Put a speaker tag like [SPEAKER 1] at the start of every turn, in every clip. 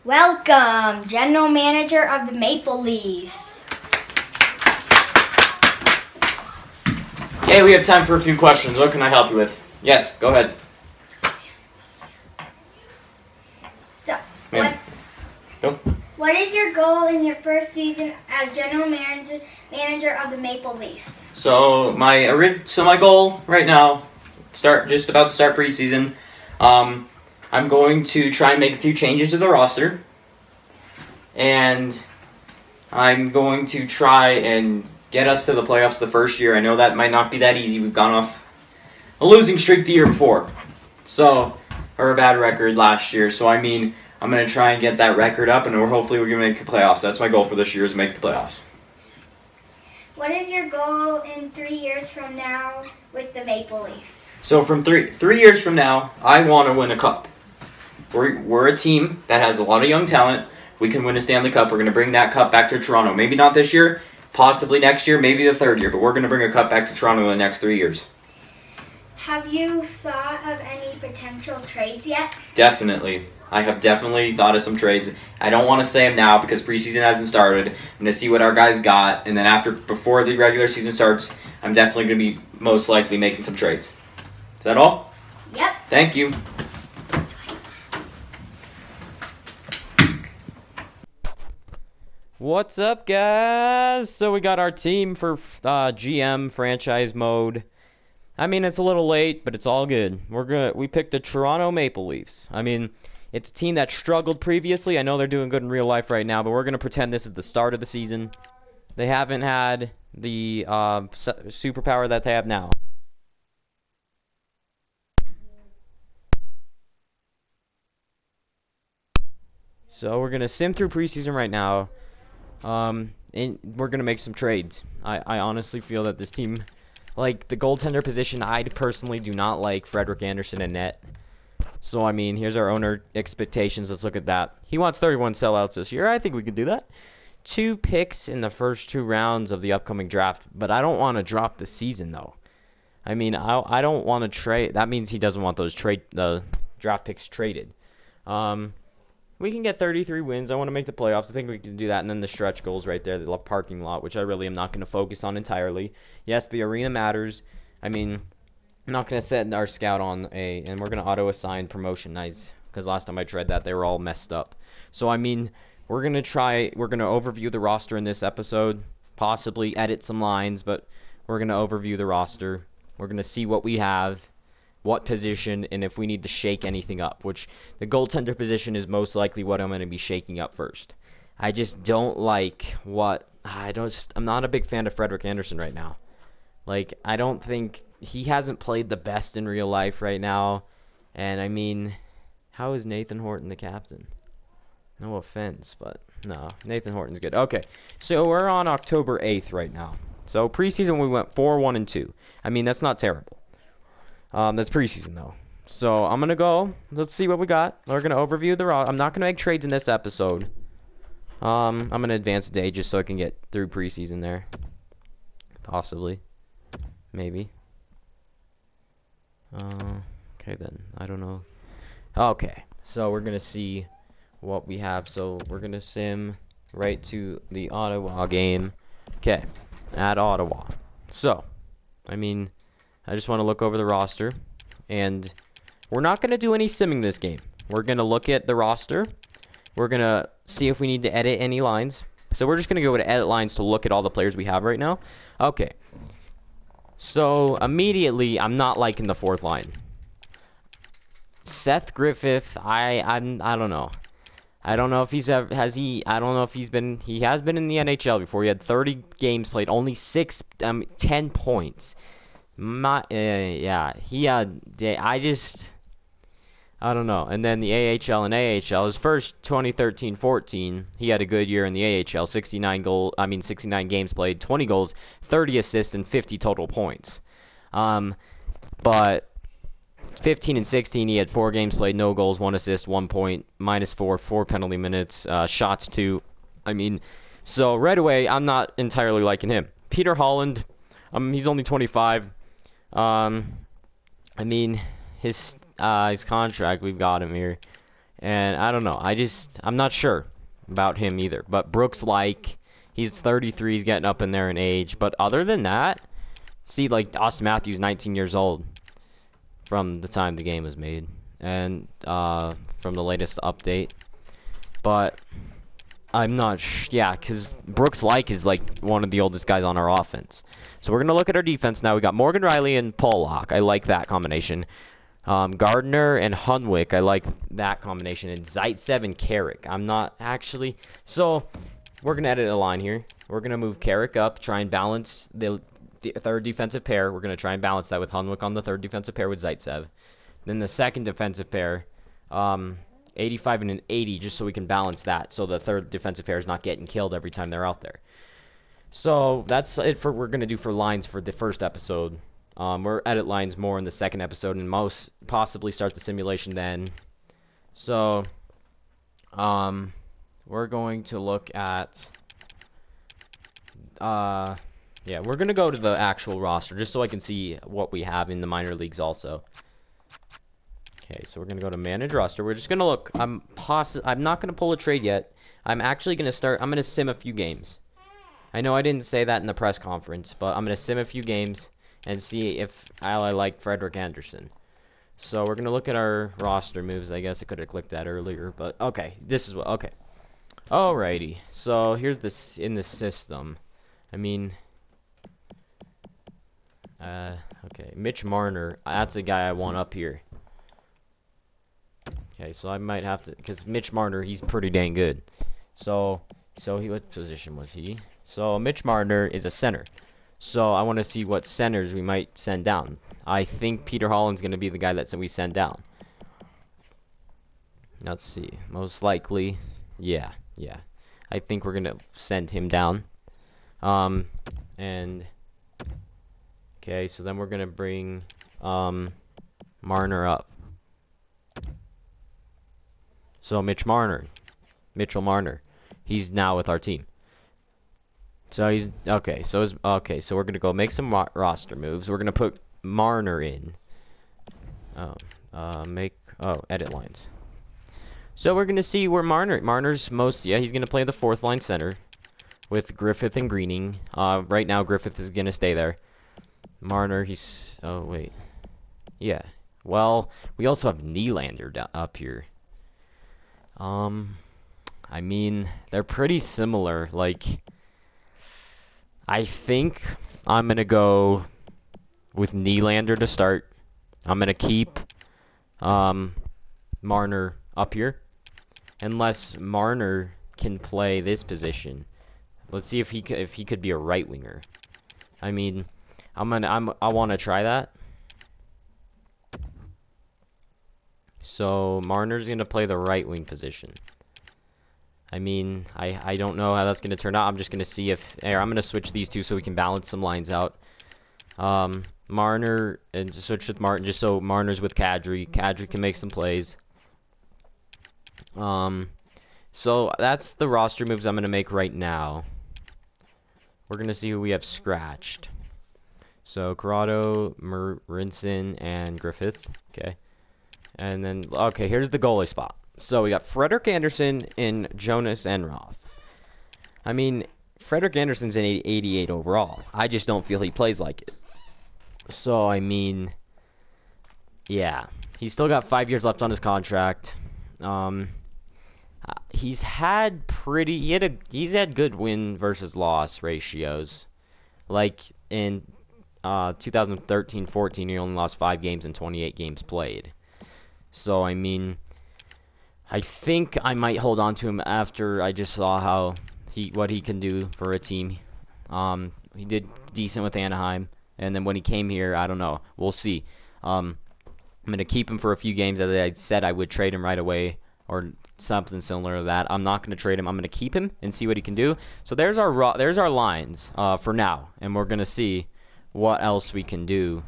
[SPEAKER 1] Welcome, General Manager of the Maple Leafs.
[SPEAKER 2] Hey, we have time for a few questions. What can I help you with? Yes, go ahead.
[SPEAKER 1] So,
[SPEAKER 2] Go.
[SPEAKER 1] What is your goal in your first season as General Manager of the Maple Leafs?
[SPEAKER 2] So my goal right now, just about to start preseason. I'm going to try and make a few changes to the roster, and I'm going to try and get us to the playoffs the first year. I know that might not be that easy. We've gone off a losing streak the year before, or a bad record last year. So I'm going to try and get that record up, and hopefully we're going to make the playoffs. That's my goal for this year, is make the playoffs.
[SPEAKER 1] What is your goal in 3 years from now with the Maple Leafs?
[SPEAKER 2] So from three years from now, I want to win a cup. We're a team that has a lot of young talent. We can win a Stanley Cup. We're going to bring that cup back to Toronto. Maybe not this year, possibly next year, maybe the third year, but we're going to bring a cup back to Toronto in the next 3 years.
[SPEAKER 1] Have you thought of any potential trades yet?
[SPEAKER 2] Definitely. I have definitely thought of some trades. I don't want to say them now because preseason hasn't started. I'm going to see what our guys got, and then before the regular season starts, I'm definitely going to be most likely making some trades. Is that all?
[SPEAKER 1] Yep.
[SPEAKER 2] Thank you.
[SPEAKER 3] What's up, guys? So we got our team for GM franchise mode. I mean, it's a little late, but it's all good. We picked the Toronto Maple Leafs. I mean, it's a team that struggled previously. I know they're doing good in real life right now, but we're gonna pretend this is the start of the season. They haven't had the superpower that they have now. So we're gonna sim through preseason right now. And we're going to make some trades. I honestly feel that this team, like the goaltender position, I personally do not like Frederik Andersen in net. So, I mean, here's our owner expectations. Let's look at that. He wants 31 sellouts this year. I think we could do that. 2 picks in the first 2 rounds of the upcoming draft. But I don't want to drop the season, though. I mean, I don't want to trade. That means he doesn't want the draft picks traded. We can get 33 wins. I want to make the playoffs. I think we can do that. And then the stretch goals right there, the parking lot, which I really am not going to focus on entirely. Yes, the arena matters. I mean, I'm not going to set our scout on and we're going to auto-assign promotion nights, because last time I tried that, they were all messed up. So, I mean, we're going to overview the roster in this episode, possibly edit some lines, but we're going to overview the roster. We're going to see what we have, what position, and if we need to shake anything up, which the goaltender position is most likely what I'm going to be shaking up first. I just don't like I'm not a big fan of Frederik Andersen right now. Like, I don't think he hasn't played the best in real life right now. And I mean, how is Nathan Horton the captain? No offense, but no, Nathan Horton's good. Okay, so we're on October 8th right now. So preseason we went 4-1-2. I mean, that's not terrible. That's preseason, though. So, I'm going to go. Let's see what we got. We're going to overview the roster. I'm not going to make trades in this episode. I'm going to advance a day just so I can get through preseason there. Possibly. Maybe. Okay, then. I don't know. Okay. So, we're going to see what we have. So, we're going to sim right to the Ottawa game. Okay. At Ottawa. So, I mean, I just want to look over the roster, and we're not going to do any simming this game. We're going to look at the roster. We're going to see if we need to edit any lines. So we're just going to go to edit lines to look at all the players we have right now. Okay. So immediately, I'm not liking the 4th line. Seth Griffith, I don't know. I don't know if he has been in the NHL before. He had 30 games played, only 10 points. I don't know. And then the AHL and AHL, his first 2013-14, he had a good year in the AHL, 69 games played, 20 goals, 30 assists, and 50 total points. But 15 and 16, he had 4 games played, no goals, 1 assist, 1 point, -4, 4 penalty minutes, shots 2. I mean, so right away, I'm not entirely liking him. Peter Holland, he's only 25. I mean, his contract, we've got him here. And I don't know. I'm not sure about him either. But Brooks he's 33, he's getting up in there in age. But other than that, see, like Austin Matthews, 19 years old from the time the game was made, and from the latest update. But I'm not yeah, because Brooks is like one of the oldest guys on our offense. So we're going to look at our defense now. We got Morgan Riley and Pollock. I like that combination. Gardner and Hunwick, I like that combination. And Zaitsev and Carrick. I'm not actually. So we're going to edit a line here. We're going to move Carrick up, try and balance the third defensive pair. We're going to try and balance that with Hunwick on the third defensive pair with Zaitsev. Then the second defensive pair, 85 and an 80, just so we can balance that. So the third defensive pair is not getting killed every time they're out there. So that's it for we're going to do for lines for the first episode. We'll edit lines more in the second episode and most possibly start the simulation then. So, we're going to look at, yeah, we're going to go to the actual roster just so I can see what we have in the minor leagues also. Okay, so we're going to go to manage roster. We're just going to look. I'm not going to pull a trade yet. I'm actually going to I'm going to sim a few games. I know I didn't say that in the press conference, but I'm going to sim a few games and see if I like Frederick Anderson. So we're going to look at our roster moves. I guess I could have clicked that earlier, but okay. This is what, okay. Alrighty. So here's this in the system. I mean, okay. Mitch Marner, that's a guy I want up here. Okay, so I might have to, because Mitch Marner, he's pretty dang good. So what position was he? So Mitch Marner is a center. So I want to see what centers we might send down. I think Peter Holland's going to be the guy that we send down. Let's see. Most likely, yeah. I think we're going to send him down. And okay, so then we're going to bring Marner up. So Mitchell Marner, he's now with our team. So he's okay. So we're gonna go make some roster moves. We're gonna put Marner in. Edit lines. So we're gonna see where Marner's most. Yeah, he's gonna play the fourth line center with Griffith and Greening. Right now Griffith is gonna stay there. Marner, he's. Oh wait. Yeah. Well, we also have Nylander up here. I mean, they're pretty similar. Like, I think I'm going to go with Nylander to start. I'm going to keep Marner up here. Unless Marner can play this position. Let's see if he could be a right winger. I mean, I want to try that. So Marner's going to play the right wing position. I mean, I don't know how that's going to turn out. I'm just going to see if... I'm going to switch these two so we can balance some lines out. Marner, and switch with Martin just so Marner's with Kadri. Kadri can make some plays. So that's the roster moves I'm going to make right now. We're going to see who we have scratched. So Corrado, Marinson, and Griffith. Okay. And then, okay, here's the goalie spot. So we got Frederick Anderson and Jonas Enroth. I mean, Frederick Anderson's an 88 overall. I just don't feel he plays like it. So, I mean, yeah. He's still got 5 years left on his contract. He's had he's had good win versus loss ratios. Like in 2013-14, he only lost 5 games in 28 games played. So, I mean, I think I might hold on to him after I just saw what he can do for a team. He did decent with Anaheim, and then when he came here, I don't know. We'll see. I'm going to keep him for a few games. As I said, I would trade him right away or something similar to that. I'm not going to trade him. I'm going to keep him and see what he can do. So there's our lines for now, and we're going to see what else we can do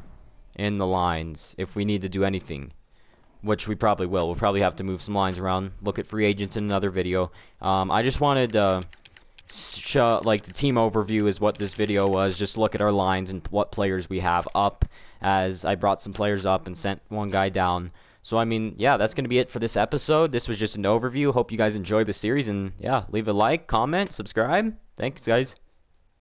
[SPEAKER 3] in the lines if we need to do anything. Which we probably will. We'll probably have to move some lines around, look at free agents in another video. I just wanted to show, like, the team overview is what this video was. Just look at our lines and what players we have up, as I brought some players up and sent one guy down. So, I mean, yeah, that's going to be it for this episode. This was just an overview. Hope you guys enjoyed the series. And, yeah, leave a like, comment, subscribe. Thanks, guys.